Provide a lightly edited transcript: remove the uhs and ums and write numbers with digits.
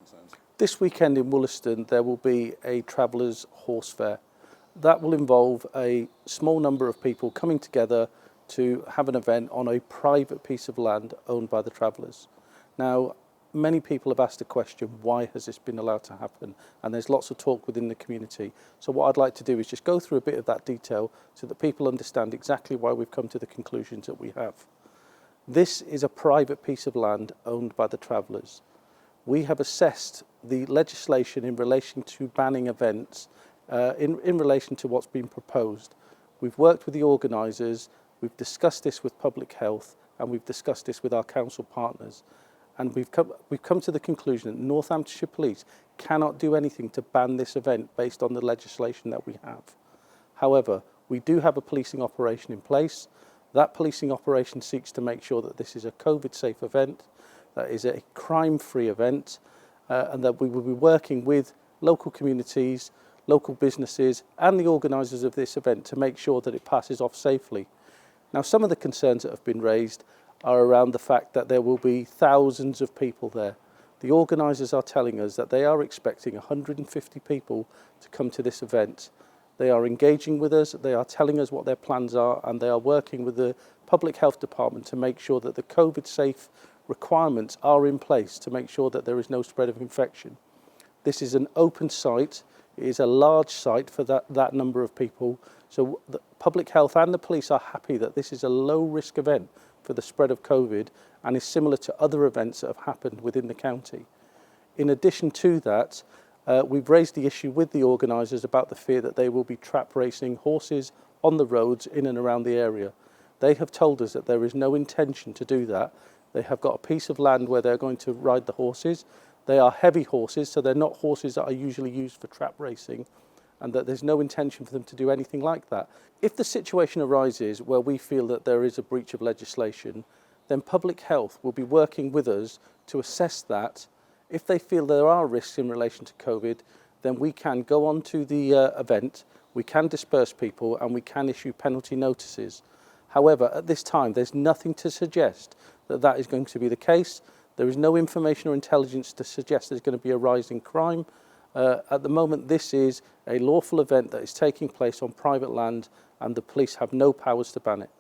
concerns? This weekend in Wollaston there will be a travellers' horse fair. That will involve a small number of people coming together to have an event on a private piece of land owned by the travellers. Now, many people have asked the question, why has this been allowed to happen? And there's lots of talk within the community. So what I'd like to do is just go through a bit of that detail so that people understand exactly why we've come to the conclusions that we have. This is a private piece of land owned by the travellers. We have assessed the legislation in relation to banning events in relation to what's been proposed. We've worked with the organisers, we've discussed this with public health, and we've discussed this with our council partners. And we've come to the conclusion that Northamptonshire Police cannot do anything to ban this event based on the legislation that we have. However, we do have a policing operation in place. That policing operation seeks to make sure that this is a COVID-safe event, that is a crime-free event, and that we will be working with local communities, local businesses and the organisers of this event to make sure that it passes off safely. Now, some of the concerns that have been raised are around the fact that there will be thousands of people there. The organisers are telling us that they are expecting 150 people to come to this event. They are engaging with us, they are telling us what their plans are, and they are working with the Public Health Department to make sure that the COVID-safe requirements are in place to make sure that there is no spread of infection. This is an open site. It is a large site for that number of people. So the public health and the police are happy that this is a low-risk event for the spread of COVID and is similar to other events that have happened within the county. In addition to that, we've raised the issue with the organisers about the fear that they will be trap racing horses on the roads in and around the area. They have told us that there is no intention to do that. They have got a piece of land where they're going to ride the horses. They are heavy horses, so they're not horses that are usually used for trap racing, and that there's no intention for them to do anything like that. If the situation arises where we feel that there is a breach of legislation, then public health will be working with us to assess that. If they feel there are risks in relation to COVID, then we can go on to the event, we can disperse people, and we can issue penalty notices. However, at this time, there's nothing to suggest that that is going to be the case. There is no information or intelligence to suggest there's going to be a rise in crime. At the moment, this is a lawful event that is taking place on private land, and the police have no powers to ban it.